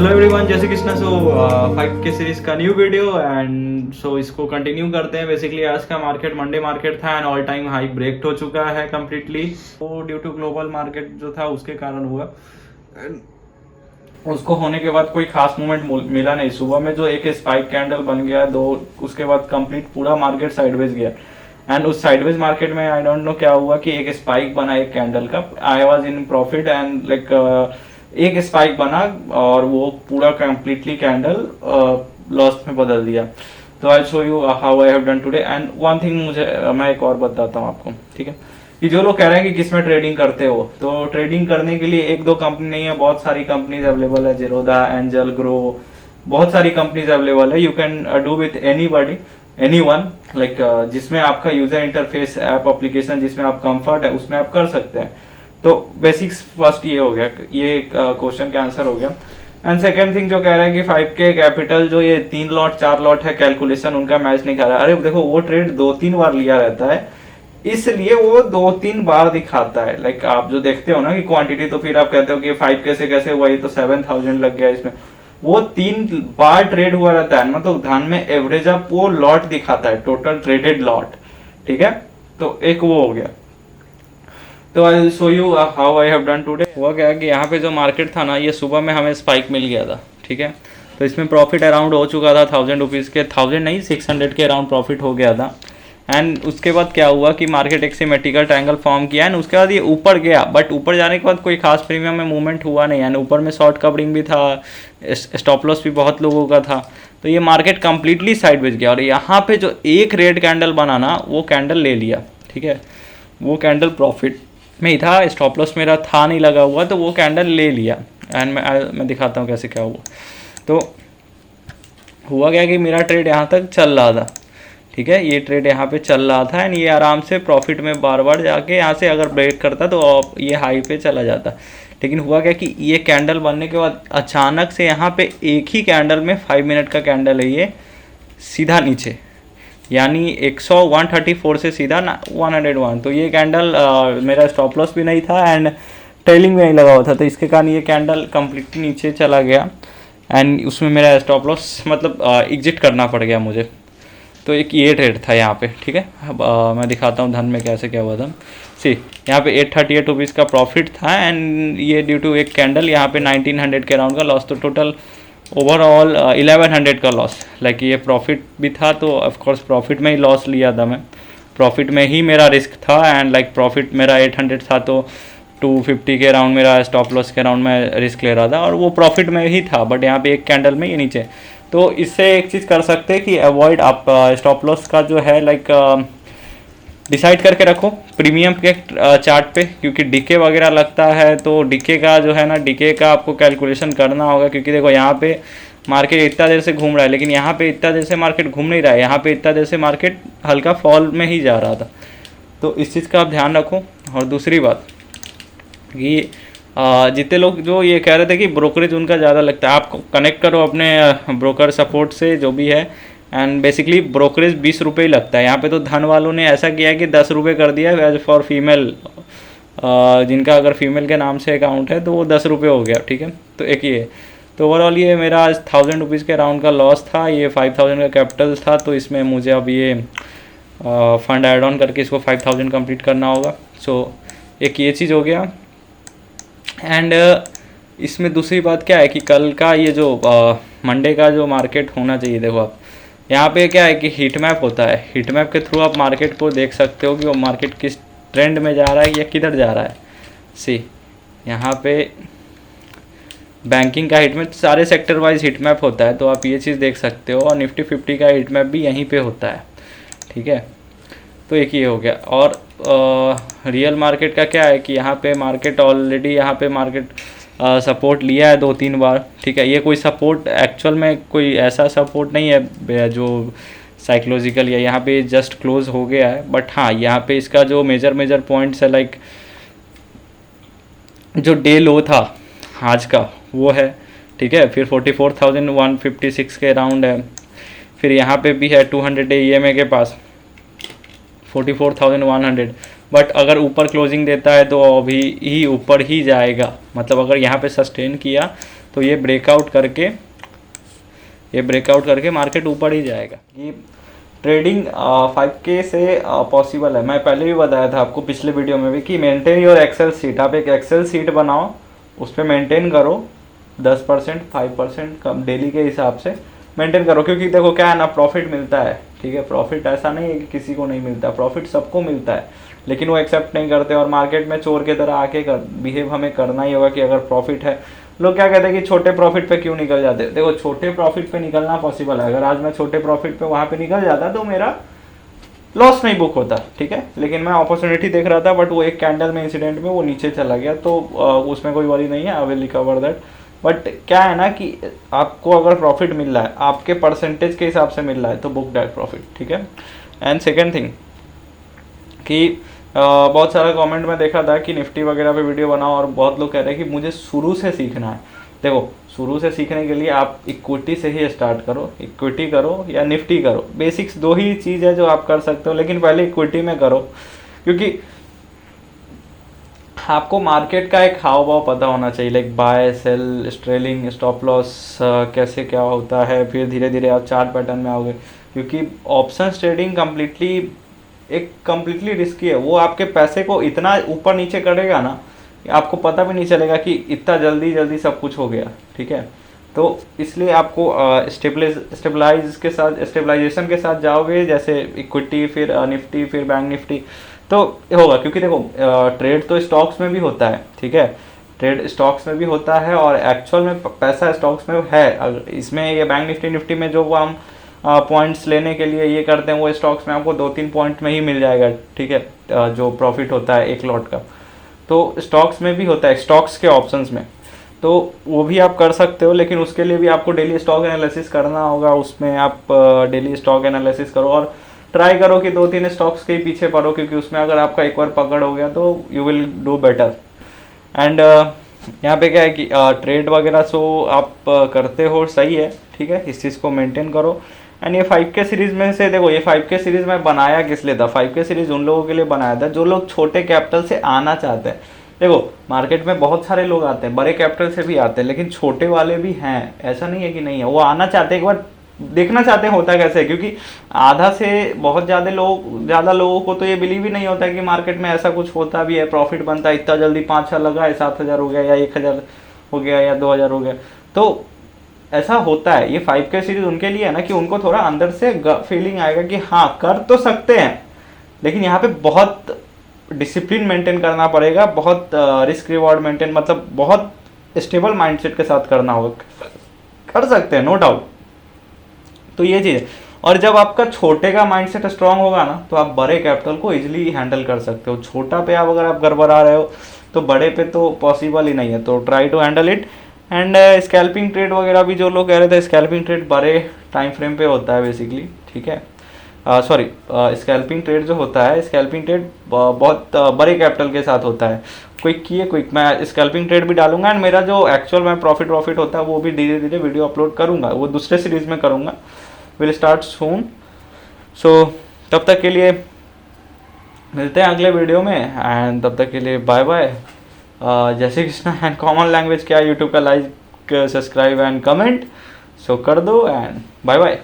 Hello everyone, जय Shri Krishna. So 5K series का new video and so इसको कंटिन्यू करते हैं। बेसिकली आज का मार्केट मंडे मार्केट था and all time high break हो चुका है कम्प्लीटली। वो ड्यू टू ग्लोबल मार्केट जो था उसके कारण हुआ एंड उसको होने के बाद कोई खास मूवमेंट मिला नहीं। सुबह में जो एक स्पाइक कैंडल बन गया दो, उसके बाद कंप्लीट पूरा मार्केट साइडवेज गया एंड उस साइडवेज मार्केट में आई डोंट नो क्या हुआ कि एक स्पाइक बना एक कैंडल का। I was in profit and like एक स्पाइक बना और वो पूरा कंप्लीटली कैंडल लॉस में बदल दिया। तो I show you how I have done today and one thing मुझे मैं एक और बताता हूँ आपको, ठीक है। कि जो लोग कह रहे हैं कि किसमें ट्रेडिंग करते हो, तो ट्रेडिंग करने के लिए एक दो कंपनी नहीं है, बहुत सारी कंपनीज अवेलेबल है। जेरोदा, एंजल, ग्रो, बहुत सारी कंपनीज अवेलेबल है। You can do with anybody, anyone, like जिसमें आपका यूजर इंटरफेस, ऐप, एप्लीकेशन जिसमें आप कंफर्ट है उसमें आप कर सकते हैं। तो बेसिक्स फर्स्ट ये हो गया, ये क्वेश्चन का आंसर हो गया। एंड सेकेंड थिंग जो कह रहा है कि 5K कैपिटल जो ये 3 लॉट 4 लॉट है, कैलकुलेशन उनका मैच नहीं खा रहा है। अरे देखो, वो ट्रेड 2-3 बार लिया रहता है, इसलिए वो 2-3 बार दिखाता है। लाइक आप जो देखते हो ना कि क्वांटिटी, तो फिर आप कहते हो कि 5K से कैसे हुआ, ये तो 7000 लग गया इसमें। वो 3 बार ट्रेड हुआ रहता है, मतलब ध्यान में एवरेज आप वो लॉट दिखाता है, टोटल ट्रेडेड लॉट, ठीक है। तो एक वो हो गया। तो I will show you how I have done today. हुआ क्या कि यहाँ पे जो मार्केट था ना, ये सुबह में हमें स्पाइक मिल गया था, ठीक है। तो इसमें प्रॉफिट अराउंड हो चुका था 1000 रुपीज़ के, 1000 नहीं 600 के अराउंड प्रॉफिट हो गया था। एंड उसके बाद क्या हुआ कि मार्केट एक सिमेट्रिकल ट्रायंगल फॉर्म किया एंड उसके बाद ये ऊपर गया, बट ऊपर जाने के बाद कोई खास प्रीमियम में मूवमेंट हुआ नहीं। एंड ऊपर में शॉर्ट कवरिंग भी था, स्टॉप लॉस भी बहुत लोगों का था। तो ये मार्केट कंप्लीटली साइडवेज गया और यहाँ पे जो एक रेड कैंडल बना ना, वो कैंडल ले लिया, ठीक है। वो कैंडल प्रॉफिट में ही था, स्टॉप लॉस मेरा था नहीं लगा हुआ, तो वो कैंडल ले लिया। एंड मैं दिखाता हूँ कैसे क्या हुआ। तो हुआ क्या कि मेरा ट्रेड यहाँ तक चल रहा था, ठीक है। ये ट्रेड यहाँ पे चल रहा था एंड ये आराम से प्रॉफिट में बार बार जाके यहाँ से अगर ब्रेक करता तो ये हाई पे चला जाता। लेकिन हुआ क्या कि ये कैंडल बनने के बाद अचानक से यहाँ पे एक ही कैंडल में 5 मिनट का कैंडल है, ये सीधा नीचे, यानी 134 से सीधा 101। तो ये कैंडल मेरा स्टॉप लॉस भी नहीं था एंड ट्रेलिंग में नहीं लगा हुआ था, तो इसके कारण ये कैंडल कम्प्लीटली नीचे चला गया एंड उसमें मेरा स्टॉप लॉस मतलब एग्जिट करना पड़ गया मुझे। तो एक ये ट्रेड था यहाँ पे, ठीक है। अब मैं दिखाता हूँ धन में कैसे क्या हुआ था। सी यहाँ पे 838 रुपीज़ का प्रॉफिट था एंड ये ड्यू टू एक कैंडल यहाँ पे 1900 के अराउंड का लॉस। तो टोटल ओवरऑल 1100 का लॉस। लाइक ये प्रॉफिट भी था, तो ऑफकोर्स प्रॉफिट में ही लॉस लिया था मैं, प्रॉफिट में ही मेरा रिस्क था। एंड लाइक प्रॉफिट मेरा 800 था, तो 250 के अराउंड मेरा स्टॉप लॉस के अराउंड मैं रिस्क ले रहा था और वो प्रॉफिट में ही था। बट यहाँ पे एक कैंडल में ये नीचे, तो इससे एक चीज़ कर सकते हैं कि अवॉइड आप स्टॉप लॉस का जो है लाइक डिसाइड करके रखो प्रीमियम के चार्ट पे, क्योंकि डीके वगैरह लगता है तो डीके का जो है ना, डीके का आपको कैलकुलेशन करना होगा। क्योंकि देखो यहाँ पे मार्केट इतना देर से घूम रहा है, लेकिन यहाँ पे इतना देर से मार्केट घूम नहीं रहा है, यहाँ पे इतना देर से मार्केट हल्का फॉल में ही जा रहा था। तो इस चीज़ का आप ध्यान रखो। और दूसरी बात कि जितने लोग जो ये कह रहे थे कि ब्रोकरेज उनका ज़्यादा लगता है, आप कनेक्ट करो अपने ब्रोकर सपोर्ट से जो भी है। एंड बेसिकली ब्रोकरेज 20 रुपये ही लगता है। यहाँ पे तो धन वालों ने ऐसा किया कि 10 रुपये कर दिया एज फॉर फीमेल, जिनका अगर फीमेल के नाम से अकाउंट है तो वो 10 रुपये हो गया, ठीक है। तो एक ये, तो ओवरऑल ये मेरा 1000 रुपीज़ के अराउंड का लॉस था, ये 5000 का कैपिटल था। तो इसमें मुझे अब ये फंड ऐड ऑन करके इसको 5000 कंप्लीट करना होगा। सो एक ये चीज़ हो गया। एंड इसमें दूसरी बात क्या है कि कल का ये जो मंडे का जो मार्केट होना चाहिए, देखो आप यहाँ पे क्या है कि हीट मैप होता है। हीट मैप के थ्रू आप मार्केट को देख सकते हो कि वो मार्केट किस ट्रेंड में जा रहा है या किधर जा रहा है। सी यहाँ पे बैंकिंग का हीट मैप, सारे सेक्टर वाइज हीट मैप होता है, तो आप ये चीज़ देख सकते हो। और निफ्टी 50 का हीट मैप भी यहीं पे होता है, ठीक है। तो एक ये हो गया। और रियल मार्केट का क्या है कि यहाँ पे मार्केट ऑलरेडी यहाँ पे मार्केट सपोर्ट लिया है 2-3 बार, ठीक है। ये कोई सपोर्ट एक्चुअल में कोई ऐसा सपोर्ट नहीं है जो साइकोलॉजिकल, या यहाँ पे जस्ट क्लोज हो गया है। बट हाँ, यहाँ पे इसका जो मेजर पॉइंट्स है, लाइक जो डे लो था आज का वो है, ठीक है। फिर 44,156 के अराउंड है। फिर यहाँ पे भी है 200 डे EMA के पास 44,100। बट अगर ऊपर क्लोजिंग देता है तो अभी ही ऊपर ही जाएगा, मतलब अगर यहाँ पे सस्टेन किया तो ये ब्रेकआउट करके मार्केट ऊपर ही जाएगा। ये ट्रेडिंग 5K से पॉसिबल है। मैं पहले भी बताया था आपको पिछले वीडियो में भी कि मेंटेन योर एक्सेल सीट। आप एक एक्सेल सीट बनाओ, उस पर मेंटेन करो 10% 5% कम डेली के हिसाब से मेंटेन करो, क्योंकि देखो क्या है ना, प्रॉफिट मिलता है, ठीक है। प्रॉफिट ऐसा नहीं है कि किसी को नहीं मिलता, प्रॉफिट सबको मिलता है, लेकिन वो एक्सेप्ट नहीं करते और मार्केट में चोर की तरह आके बिहेव हमें करना ही होगा कि अगर प्रॉफिट है। लोग क्या कहते हैं कि छोटे प्रॉफिट पे क्यों निकल जाते हैं। देखो छोटे प्रॉफिट पे निकलना पॉसिबल है। अगर आज मैं छोटे प्रॉफिट पे वहाँ पे निकल जाता तो मेरा लॉस नहीं बुक होता, ठीक है। लेकिन मैं अपॉर्चुनिटी देख रहा था, बट वो एक कैंडल में इंसिडेंट में वो नीचे चला गया, तो उसमें कोई वरी नहीं है, I will recover that. But क्या है ना कि आपको अगर प्रॉफिट मिल रहा है, आपके परसेंटेज के हिसाब से मिल रहा है, तो बुक दैट प्रॉफिट, ठीक है। एंड सेकेंड थिंग कि बहुत सारा कमेंट में देखा था कि निफ्टी वगैरह पे वीडियो बनाओ, और बहुत लोग कह रहे हैं कि मुझे शुरू से सीखना है। देखो शुरू से सीखने के लिए आप इक्विटी से ही स्टार्ट करो, इक्विटी करो या निफ्टी करो। बेसिक्स दो ही चीज़ है जो आप कर सकते हो, लेकिन पहले इक्विटी में करो, क्योंकि आपको मार्केट का एक हाव भाव पता होना चाहिए, like buy sell trailing stop loss कैसे क्या होता है। फिर धीरे धीरे आप चार्ट पैटर्न में आओगे, क्योंकि ऑप्शन ट्रेडिंग कम्प्लीटली रिस्की है। वो आपके पैसे को इतना ऊपर नीचे करेगा ना, आपको पता भी नहीं चलेगा कि इतना जल्दी जल्दी सब कुछ हो गया, ठीक है। तो इसलिए आपको स्टेबलाइजेशन के साथ जाओगे, जैसे इक्विटी फिर निफ्टी फिर बैंक निफ्टी, तो होगा। क्योंकि देखो ट्रेड तो स्टॉक्स में भी होता है, ठीक है। ट्रेड स्टॉक्स में भी होता है और एक्चुअल में पैसा स्टॉक्स में है। इसमें ये बैंक निफ्टी में जो हम पॉइंट्स लेने के लिए ये करते हैं, वो स्टॉक्स में आपको 2-3 पॉइंट में ही मिल जाएगा, ठीक है। जो प्रॉफिट होता है एक लॉट का, तो स्टॉक्स में भी होता है, स्टॉक्स के ऑप्शंस में, तो वो भी आप कर सकते हो। लेकिन उसके लिए भी आपको डेली स्टॉक एनालिसिस करना होगा। उसमें आप डेली स्टॉक एनालिसिस करो और ट्राई करो कि 2-3 स्टॉक्स के ही पीछे पड़ो, क्योंकि उसमें अगर आपका एक बार पकड़ हो गया तो you will do better. And यहाँ पे क्या है कि ट्रेड वगैरह सो आप करते हो, सही है, ठीक है। इस चीज़ को मेंटेन करो। एंड ये 5K सीरीज़ में से देखो, ये 5K सीरीज़ में बनाया किस लिए था? 5K सीरीज़ उन लोगों के लिए बनाया था जो लोग छोटे कैपिटल से आना चाहते हैं। देखो मार्केट में बहुत सारे लोग आते हैं, बड़े कैपिटल से भी आते हैं, लेकिन छोटे वाले भी हैं, ऐसा नहीं है कि नहीं है। वो आना चाहते हैं, एक बार देखना चाहते हैं होता कैसे है, क्योंकि आधा से बहुत ज़्यादा लोगों को तो ये बिलीव ही नहीं होता है कि मार्केट में ऐसा कुछ होता भी है, प्रॉफिट बनता है इतना जल्दी। 5-6 लगा है, 7,000 हो गया या 1,000 हो गया या 2,000 हो गया, तो ऐसा होता है। ये 5K सीरीज उनके लिए है ना कि उनको थोड़ा अंदर से फीलिंग आएगा कि हाँ कर तो सकते हैं, लेकिन यहाँ पे बहुत डिसिप्लिन मेंटेन करना पड़ेगा, बहुत रिस्क रिवॉर्ड मेंटेन, मतलब बहुत स्टेबल माइंडसेट के साथ करना होगा। कर सकते हैं नो डाउट, तो ये चीज़ है। और जब आपका छोटे का माइंडसेट स्ट्रांग होगा ना, तो आप बड़े कैपिटल को इजीली हैंडल कर सकते हो। छोटा पे आप अगर आप गड़बड़ा रहे हो तो बड़े पे तो पॉसिबल ही नहीं है, तो try to handle it. And scalping trade वगैरह भी जो लोग कह रहे थे, स्कैल्पिंग ट्रेड बड़े टाइम फ्रेम पे होता है बेसिकली, ठीक है। सॉरी, स्कैल्पिंग ट्रेड जो होता है, स्कैल्पिंग ट्रेड बहुत बड़े कैपिटल के साथ होता है। क्विक मैं स्कैल्पिंग ट्रेड भी डालूंगा, एंड मेरा जो एक्चुअल में प्रॉफिट होता है वो भी धीरे धीरे वीडियो अपलोड करूंगा, वो दूसरे सीरीज में करूंगा, विल स्टार्ट सून। सो तब तक के लिए मिलते हैं अगले वीडियो में, एंड तब तक के लिए बाय बाय। जय Shri Krishna. And common language क्या, यूट्यूब का like subscribe and comment so कर दो, एंड बाय बाय।